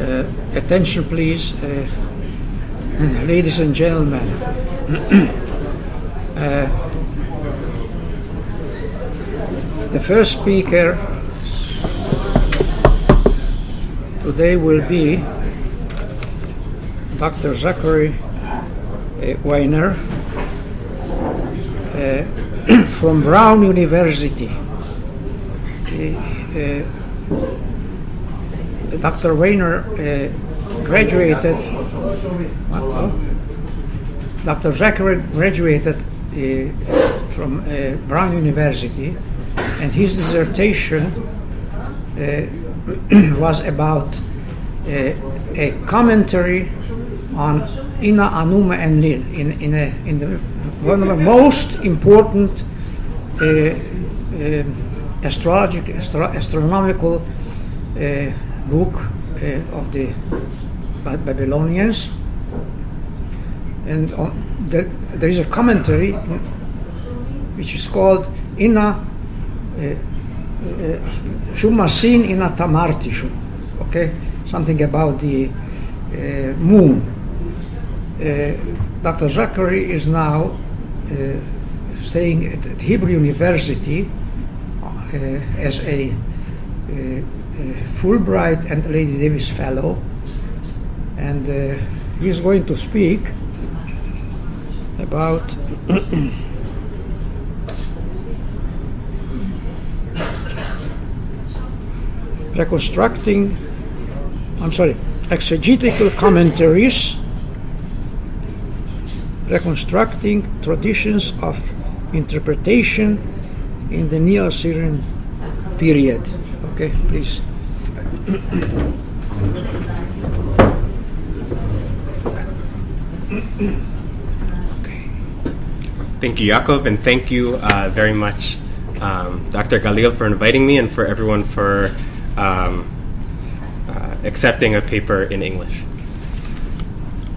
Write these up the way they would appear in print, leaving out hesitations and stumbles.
Attention, please, ladies and gentlemen. The first speaker today will be Dr. Zachary Wieinner from Brown University. Dr. Wieinner graduated. Dr. Zachary graduated from Brown University, and his dissertation was about a commentary on Inna, Anuma, and Nil in one of the most important astronomical book of the Babylonians, and there is a commentary which is called Inna Shumasin Inna Tamartishu. Okay, something about the moon. Dr. Zachary is now staying at Hebrew University as a Fulbright and Lady Davis Fellow, and he's going to speak about exegetical commentaries, reconstructing traditions of interpretation in the Neo-Assyrian period. Okay, please. Thank you, Yaakov, and thank you very much, Dr. Galil, for inviting me, and for everyone for accepting a paper in English.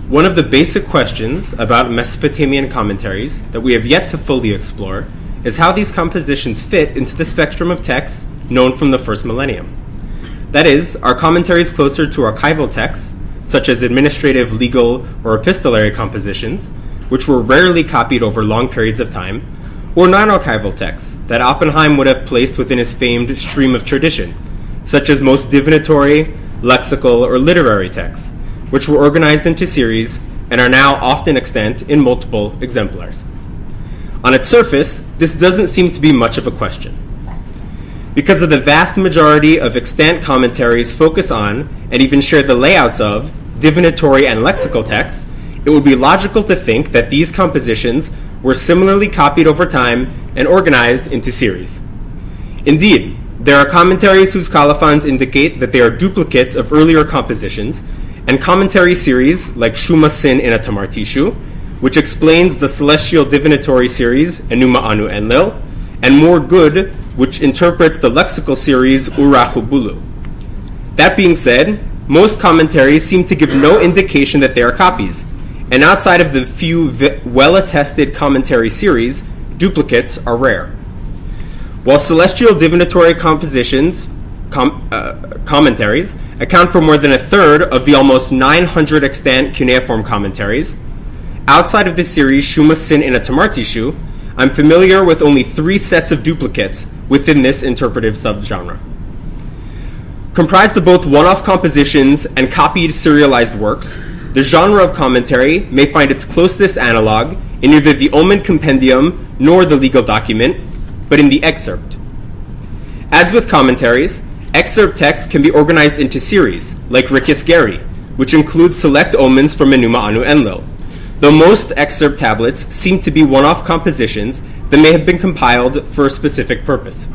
One of the basic questions about Mesopotamian commentaries that we have yet to fully explore is how these compositions fit into the spectrum of texts known from the first millennium. That is, are commentaries closer to archival texts, such as administrative, legal, or epistolary compositions, which were rarely copied over long periods of time, or non-archival texts that Oppenheim would have placed within his famed stream of tradition, such as most divinatory, lexical, or literary texts, which were organized into series and are now often extant in multiple exemplars. On its surface, this doesn't seem to be much of a question. Because of the vast majority of extant commentaries focus on, and even share the layouts of, divinatory and lexical texts, it would be logical to think that these compositions were similarly copied over time and organized into series. Indeed, there are commentaries whose colophons indicate that they are duplicates of earlier compositions, and commentary series like Shuma Sin in a Tamartishu, which explains the celestial divinatory series Enuma Anu Enlil, and More Good, which interprets the lexical series Urahubulu. That being said, most commentaries seem to give no indication that they are copies, and outside of the few well-attested commentary series, duplicates are rare. While celestial divinatory compositions, commentaries, account for more than a third of the almost 900 extant cuneiform commentaries, outside of the series Shuma Sin in a Tamartishu, I'm familiar with only 3 sets of duplicates within this interpretive subgenre. Comprised of both one-off compositions and copied serialized works, the genre of commentary may find its closest analog in neither the Omen compendium nor the legal document, but in the excerpt. As with commentaries, excerpt texts can be organized into series, like Rikis Geri, which includes select omens from Enuma Anu Enlil, though most excerpt tablets seem to be one-off compositions that may have been compiled for a specific purpose.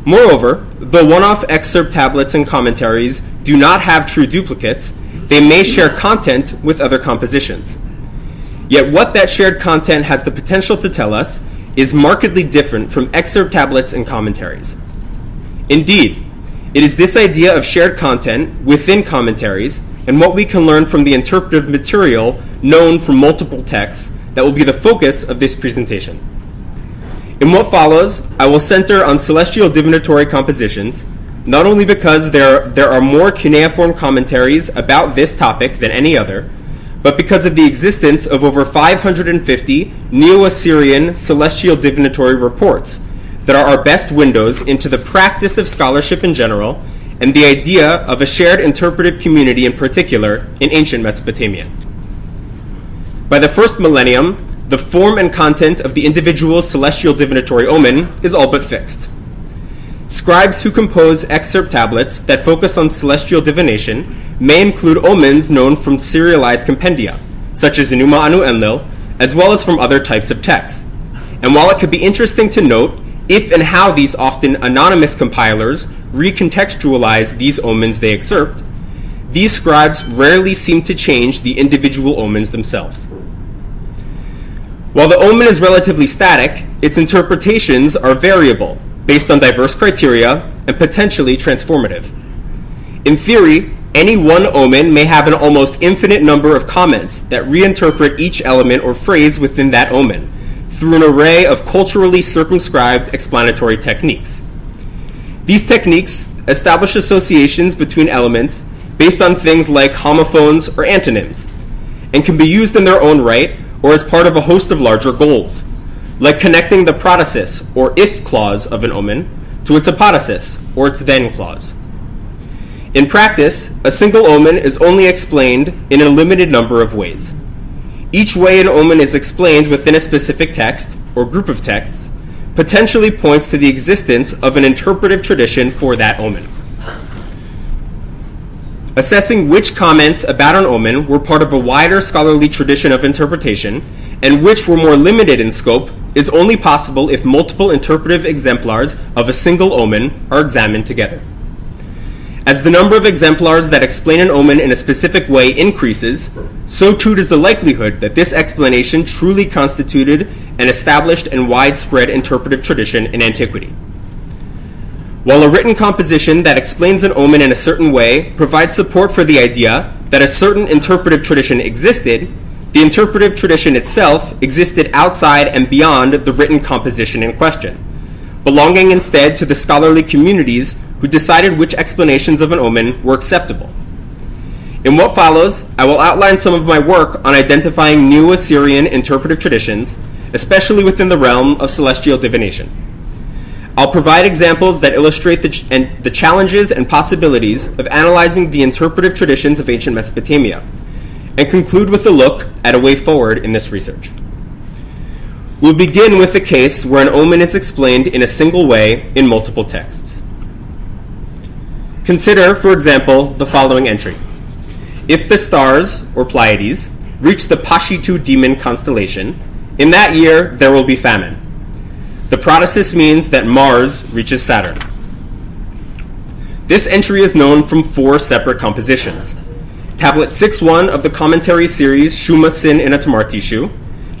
Moreover, though one-off excerpt tablets and commentaries do not have true duplicates, they may share content with other compositions. Yet what that shared content has the potential to tell us is markedly different from excerpt tablets and commentaries. Indeed, it is this idea of shared content within commentaries and what we can learn from the interpretive material known from multiple texts that will be the focus of this presentation. In what follows, I will center on celestial divinatory compositions, not only because there are more cuneiform commentaries about this topic than any other, but because of the existence of over 550 Neo-Assyrian celestial divinatory reports that are our best windows into the practice of scholarship in general and the idea of a shared interpretive community in particular in ancient Mesopotamia. By the first millennium, the form and content of the individual celestial divinatory omen is all but fixed. Scribes who compose excerpt tablets that focus on celestial divination may include omens known from serialized compendia, such as Enuma Anu Enlil, as well as from other types of texts. And while it could be interesting to note if and how these often anonymous compilers recontextualize these omens they excerpt, these scribes rarely seem to change the individual omens themselves. While the omen is relatively static, its interpretations are variable, based on diverse criteria and potentially transformative. In theory, any one omen may have an almost infinite number of comments that reinterpret each element or phrase within that omen through an array of culturally circumscribed explanatory techniques. These techniques establish associations between elements based on things like homophones or antonyms, and can be used in their own right or as part of a host of larger goals, like connecting the protasis or if clause of an omen to its apodosis or its then clause. In practice, a single omen is only explained in a limited number of ways. Each way an omen is explained within a specific text or group of texts potentially points to the existence of an interpretive tradition for that omen. Assessing which comments about an omen were part of a wider scholarly tradition of interpretation and which were more limited in scope is only possible if multiple interpretive exemplars of a single omen are examined together. As the number of exemplars that explain an omen in a specific way increases, so too does the likelihood that this explanation truly constituted an established and widespread interpretive tradition in antiquity. While a written composition that explains an omen in a certain way provides support for the idea that a certain interpretive tradition existed, the interpretive tradition itself existed outside and beyond the written composition in question, belonging instead to the scholarly communities who decided which explanations of an omen were acceptable. In what follows, I will outline some of my work on identifying new Assyrian interpretive traditions, especially within the realm of celestial divination. I'll provide examples that illustrate the challenges and possibilities of analyzing the interpretive traditions of ancient Mesopotamia, and conclude with a look at a way forward in this research. We'll begin with a case where an omen is explained in a single way in multiple texts. Consider, for example, the following entry. If the stars, or Pleiades, reach the Pashitu demon constellation, in that year there will be famine. The protasis means that Mars reaches Saturn. This entry is known from 4 separate compositions. Tablet 6.1 of the commentary series Shuma Sin Inatamartishu,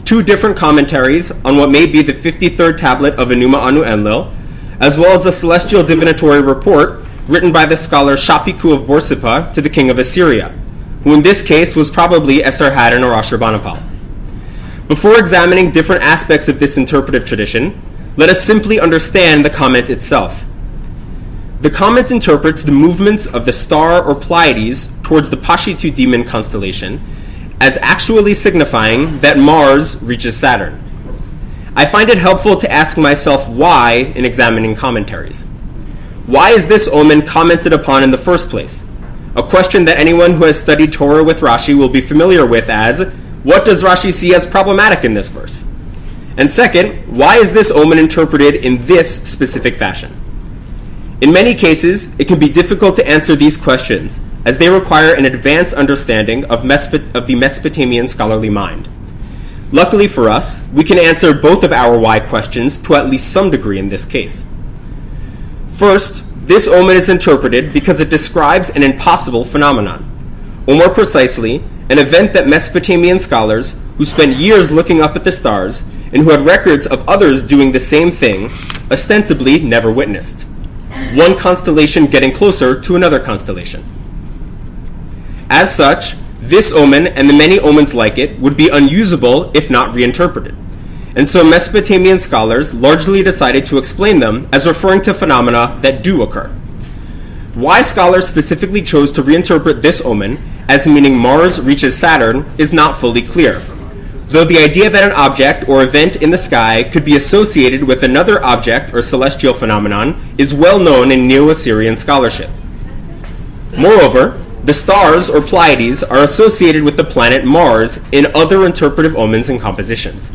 2 different commentaries on what may be the 53rd tablet of Enuma Anu Enlil, as well as a celestial divinatory report written by the scholar Shapiku of Borsippa to the king of Assyria, who in this case was probably Esarhaddon or Ashurbanipal. Before examining different aspects of this interpretive tradition, let us simply understand the comment itself. The comment interprets the movements of the star or Pleiades towards the Pashitu demon constellation as actually signifying that Mars reaches Saturn. I find it helpful to ask myself why in examining commentaries. Why is this omen commented upon in the first place? A question that anyone who has studied Torah with Rashi will be familiar with as, what does Rashi see as problematic in this verse? And second, why is this omen interpreted in this specific fashion? In many cases, it can be difficult to answer these questions, as they require an advanced understanding of the Mesopotamian scholarly mind. Luckily for us, we can answer both of our why questions to at least some degree in this case. First, this omen is interpreted because it describes an impossible phenomenon, or more precisely, an event that Mesopotamian scholars who spent years looking up at the stars and who had records of others doing the same thing ostensibly never witnessed. One constellation getting closer to another constellation. As such, this omen and the many omens like it would be unusable if not reinterpreted. And so Mesopotamian scholars largely decided to explain them as referring to phenomena that do occur. Why scholars specifically chose to reinterpret this omen as meaning Mars reaches Saturn is not fully clear, though the idea that an object or event in the sky could be associated with another object or celestial phenomenon is well known in Neo-Assyrian scholarship. Moreover, the stars or Pleiades are associated with the planet Mars in other interpretive omens and compositions.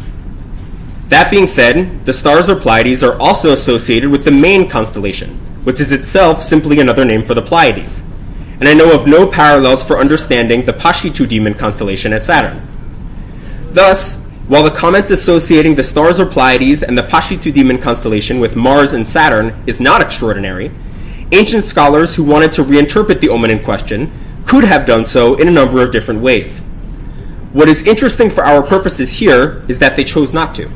That being said, the stars or Pleiades are also associated with the main constellation, which is itself simply another name for the Pleiades. And I know of no parallels for understanding the Pashitu demon constellation as Saturn. Thus, while the comment associating the stars or Pleiades and the Pashitu demon constellation with Mars and Saturn is not extraordinary, ancient scholars who wanted to reinterpret the omen in question could have done so in a number of different ways. What is interesting for our purposes here is that they chose not to.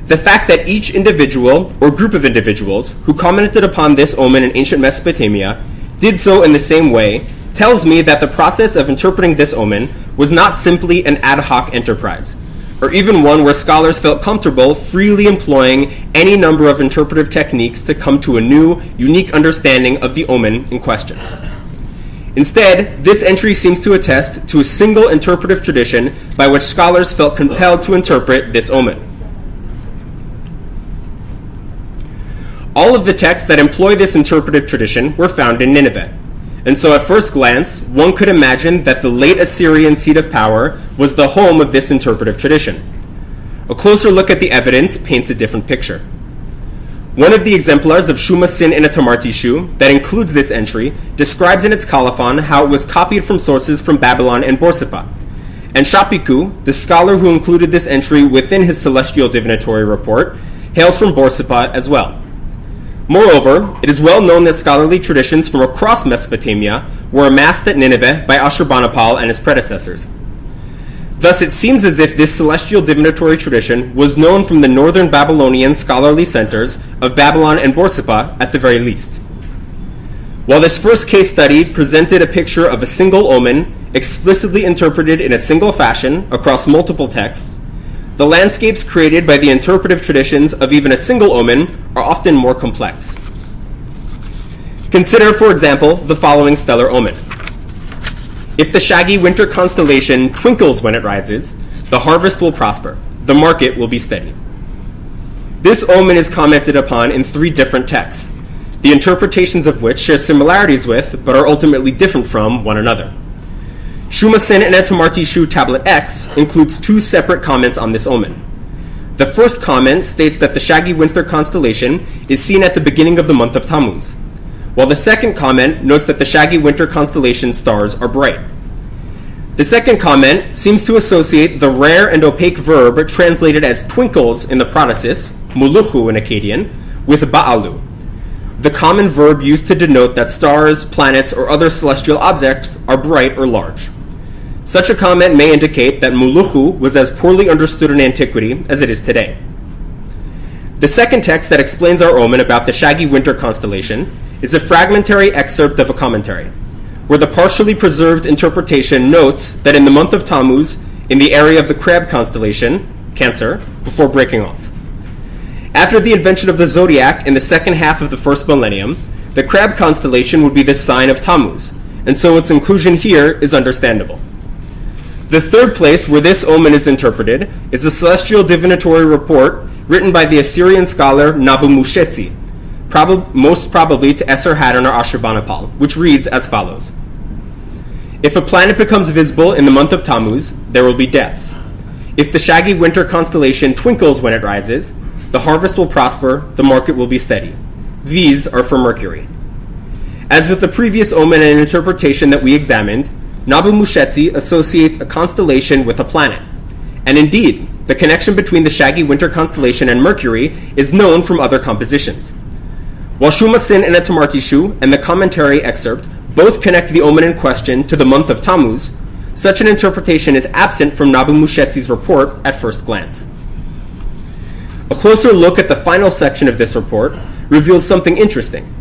The fact that each individual or group of individuals who commented upon this omen in ancient Mesopotamia did so in the same way tells me that the process of interpreting this omen was not simply an ad hoc enterprise, or even one where scholars felt comfortable freely employing any number of interpretive techniques to come to a new, unique understanding of the omen in question. Instead, this entry seems to attest to a single interpretive tradition by which scholars felt compelled to interpret this omen. All of the texts that employ this interpretive tradition were found in Nineveh, and so at first glance, one could imagine that the late Assyrian seat of power was the home of this interpretive tradition. A closer look at the evidence paints a different picture. One of the exemplars of Shuma Sin in a Tamartishu that includes this entry describes in its colophon how it was copied from sources from Babylon and Borsippa, and Shapiku, the scholar who included this entry within his celestial divinatory report, hails from Borsippa as well. Moreover, it is well known that scholarly traditions from across Mesopotamia were amassed at Nineveh by Ashurbanipal and his predecessors. Thus, it seems as if this celestial divinatory tradition was known from the northern Babylonian scholarly centers of Babylon and Borsippa at the very least. While this first case study presented a picture of a single omen explicitly interpreted in a single fashion across multiple texts, the landscapes created by the interpretive traditions of even a single omen are often more complex. Consider, for example, the following stellar omen. If the shaggy winter constellation twinkles when it rises, the harvest will prosper, the market will be steady. This omen is commented upon in 3 different texts, the interpretations of which share similarities with, but are ultimately different from, one another. Shuma Sin and Etamartishu Tablet X includes 2 separate comments on this omen. The first comment states that the shaggy winter constellation is seen at the beginning of the month of Tammuz, while the second comment notes that the shaggy winter constellation stars are bright. The second comment seems to associate the rare and opaque verb translated as twinkles in the protasis, muluchu in Akkadian, with ba'alu, the common verb used to denote that stars, planets, or other celestial objects are bright or large. Such a comment may indicate that muluchu was as poorly understood in antiquity as it is today. The second text that explains our omen about the shaggy winter constellation is a fragmentary excerpt of a commentary, where the partially preserved interpretation notes that in the month of Tammuz, in the area of the crab constellation, Cancer, before breaking off. After the invention of the zodiac in the second half of the first millennium, the crab constellation would be the sign of Tammuz, and so its inclusion here is understandable. The third place where this omen is interpreted is the celestial divinatory report written by the Assyrian scholar Nabu Mushetsi, most probably to Esarhaddon or Ashurbanipal, which reads as follows. If a planet becomes visible in the month of Tammuz, there will be deaths. If the shaggy winter constellation twinkles when it rises, the harvest will prosper, the market will be steady. These are for Mercury. As with the previous omen and interpretation that we examined, Nabu Mushetsi associates a constellation with a planet. And indeed, the connection between the shaggy winter constellation and Mercury is known from other compositions. While Shuma Sin and Etamartishu and the commentary excerpt both connect the omen in question to the month of Tammuz, such an interpretation is absent from Nabu Mushetzi's report at first glance. A closer look at the final section of this report reveals something interesting.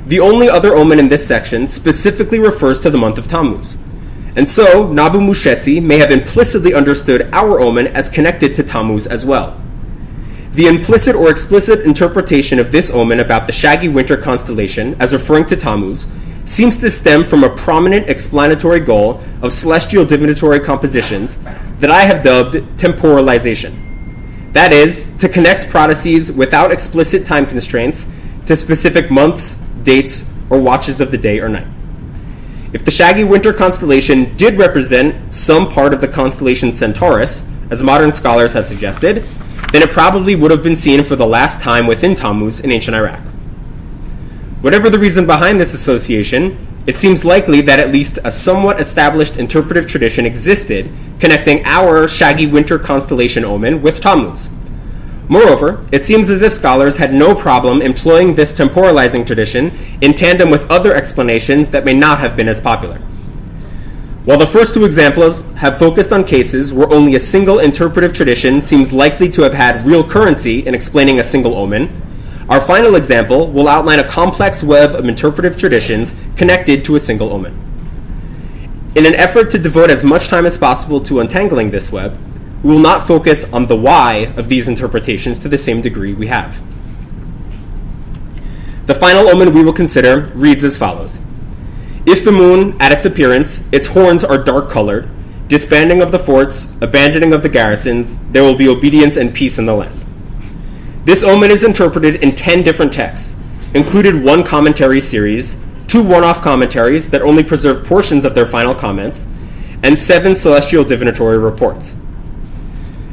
The only other omen in this section specifically refers to the month of Tammuz. And so, Nabu Mushetsi may have implicitly understood our omen as connected to Tammuz as well. The implicit or explicit interpretation of this omen about the shaggy winter constellation as referring to Tammuz seems to stem from a prominent explanatory goal of celestial divinatory compositions that I have dubbed temporalization. That is, to connect prophecies without explicit time constraints to specific months, dates, or watches of the day or night. If the shaggy winter constellation did represent some part of the constellation Centaurus, as modern scholars have suggested, then it probably would have been seen for the last time within Tammuz in ancient Iraq. Whatever the reason behind this association, it seems likely that at least a somewhat established interpretive tradition existed connecting our shaggy winter constellation omen with Tammuz. Moreover, it seems as if scholars had no problem employing this temporalizing tradition in tandem with other explanations that may not have been as popular. While the first two examples have focused on cases where only a single interpretive tradition seems likely to have had real currency in explaining a single omen, our final example will outline a complex web of interpretive traditions connected to a single omen. In an effort to devote as much time as possible to untangling this web, we will not focus on the why of these interpretations to the same degree we have. The final omen we will consider reads as follows. If the moon, at its appearance, its horns are dark-colored, disbanding of the forts, abandoning of the garrisons, there will be obedience and peace in the land. This omen is interpreted in 10 different texts, included one commentary series, 2 one-off commentaries that only preserve portions of their final comments, and 7 celestial divinatory reports.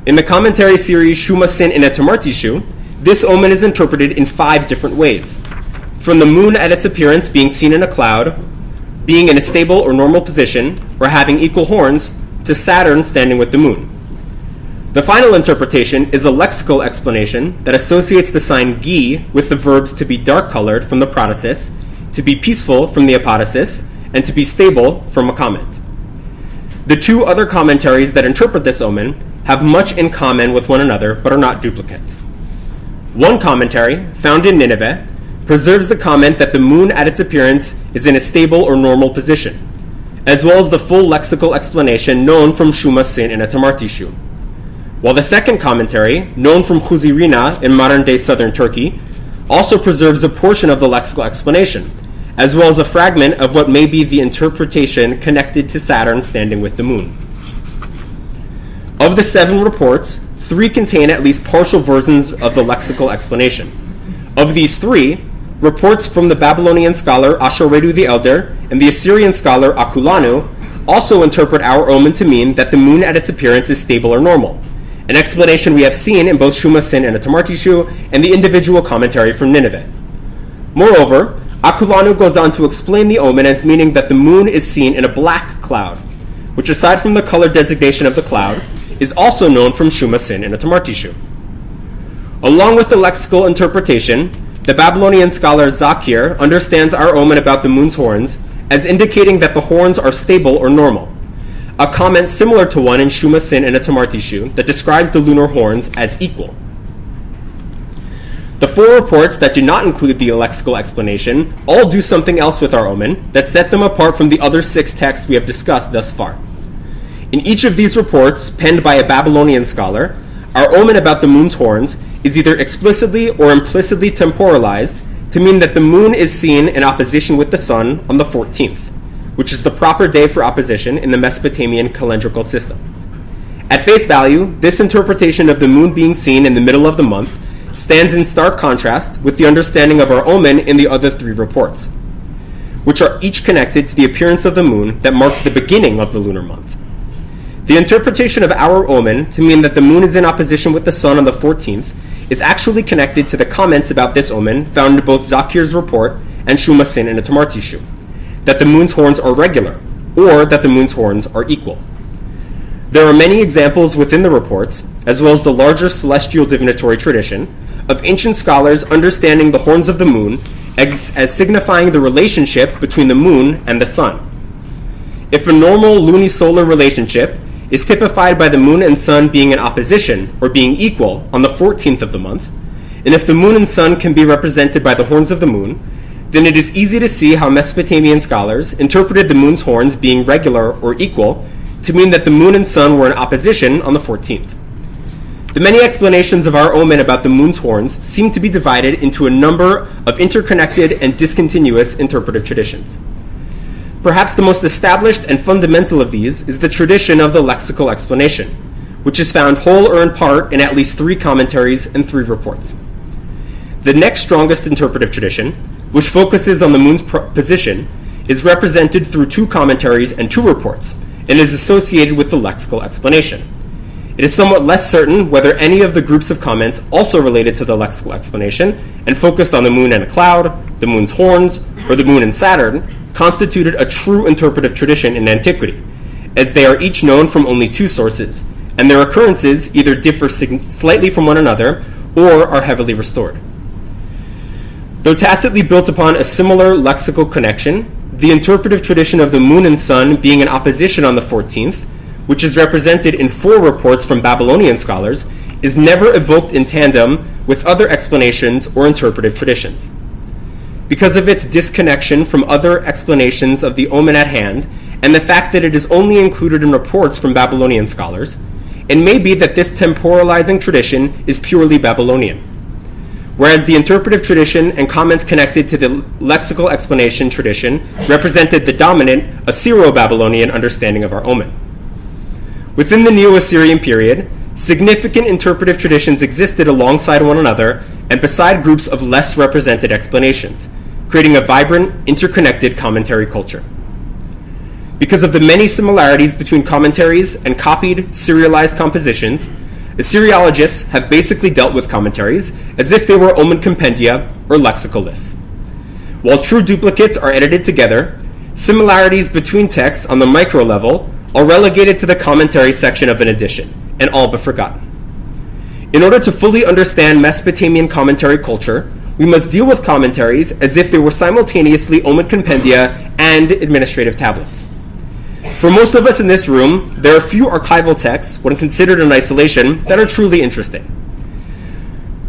In the commentary series Shuma Sin in Etamartishu, this omen is interpreted in 5 different ways. From the moon at its appearance being seen in a cloud, being in a stable or normal position, or having equal horns, to Saturn standing with the moon. The final interpretation is a lexical explanation that associates the sign Gi with the verbs to be dark-colored from the protasis, to be peaceful from the apodosis, and to be stable from a comment. The 2 other commentaries that interpret this omen have much in common with one another but are not duplicates. One commentary, found in Nineveh, preserves the comment that the moon at its appearance is in a stable or normal position, as well as the full lexical explanation known from Shuma Sin in Etamartishu. While the second commentary, known from Khuzirina in modern-day southern Turkey, also preserves a portion of the lexical explanation, as well as a fragment of what may be the interpretation connected to Saturn standing with the moon. Of the 7 reports, 3 contain at least partial versions of the lexical explanation. Of these 3, reports from the Babylonian scholar Ashoredu the Elder and the Assyrian scholar Akulanu also interpret our omen to mean that the moon at its appearance is stable or normal, an explanation we have seen in both Shuma Sin and Etamartishu and the individual commentary from Nineveh. Moreover, Akulanu goes on to explain the omen as meaning that the moon is seen in a black cloud, which aside from the color designation of the cloud, is also known from Shuma Sin and Etamartishu. Along with the lexical interpretation, the Babylonian scholar Zakir understands our omen about the moon's horns as indicating that the horns are stable or normal, a comment similar to one in Shuma Sin and Etamartishu that describes the lunar horns as equal. The 4 reports that do not include the lexical explanation all do something else with our omen that set them apart from the other 6 texts we have discussed thus far. In each of these reports, penned by a Babylonian scholar, our omen about the moon's horns is either explicitly or implicitly temporalized to mean that the moon is seen in opposition with the sun on the 14th, which is the proper day for opposition in the Mesopotamian calendrical system. At face value, this interpretation of the moon being seen in the middle of the month stands in stark contrast with the understanding of our omen in the other 3 reports, which are each connected to the appearance of the moon that marks the beginning of the lunar month. The interpretation of our omen to mean that the moon is in opposition with the sun on the 14th is actually connected to the comments about this omen found in both Zakir's report and Shuma Sin and Etamartishu, that the moon's horns are regular, or that the moon's horns are equal. There are many examples within the reports, as well as the larger celestial divinatory tradition, of ancient scholars understanding the horns of the moon as signifying the relationship between the moon and the sun. If a normal lunisolar relationship is typified by the moon and sun being in opposition or being equal on the 14th of the month, and if the moon and sun can be represented by the horns of the moon, then it is easy to see how Mesopotamian scholars interpreted the moon's horns being regular or equal to mean that the moon and sun were in opposition on the 14th. The many explanations of our omen about the moon's horns seem to be divided into a number of interconnected and discontinuous interpretive traditions. Perhaps the most established and fundamental of these is the tradition of the lexical explanation, which is found whole or in part in at least 3 commentaries and 3 reports. The next strongest interpretive tradition, which focuses on the moon's position, is represented through 2 commentaries and 2 reports, and is associated with the lexical explanation. It is somewhat less certain whether any of the groups of comments also related to the lexical explanation and focused on the moon and a cloud, the moon's horns, or the moon and Saturn, constituted a true interpretive tradition in antiquity, as they are each known from only 2 sources, and their occurrences either differ slightly from one another or are heavily restored. Though tacitly built upon a similar lexical connection, the interpretive tradition of the moon and sun being in opposition on the 14th, which is represented in 4 reports from Babylonian scholars, is never evoked in tandem with other explanations or interpretive traditions. Because of its disconnection from other explanations of the omen at hand, and the fact that it is only included in reports from Babylonian scholars, it may be that this temporalizing tradition is purely Babylonian, whereas the interpretive tradition and comments connected to the lexical explanation tradition represented the dominant Assyro-Babylonian understanding of our omen. Within the Neo-Assyrian period, significant interpretive traditions existed alongside one another and beside groups of less represented explanations, creating a vibrant, interconnected commentary culture. Because of the many similarities between commentaries and copied, serialized compositions, Assyriologists have basically dealt with commentaries as if they were omen compendia or lexical lists. While true duplicates are edited together, similarities between texts on the micro level are relegated to the commentary section of an edition, and all but forgotten. In order to fully understand Mesopotamian commentary culture, we must deal with commentaries as if they were simultaneously omen compendia and administrative tablets. For most of us in this room, there are few archival texts, when considered in isolation, that are truly interesting.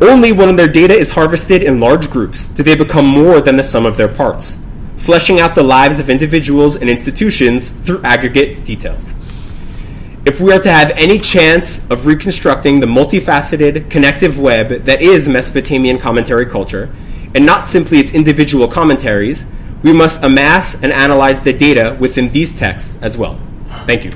Only when their data is harvested in large groups do they become more than the sum of their parts, fleshing out the lives of individuals and institutions through aggregate details. If we are to have any chance of reconstructing the multifaceted, connective web that is Mesopotamian commentary culture, and not simply its individual commentaries, we must amass and analyze the data within these texts as well. Thank you.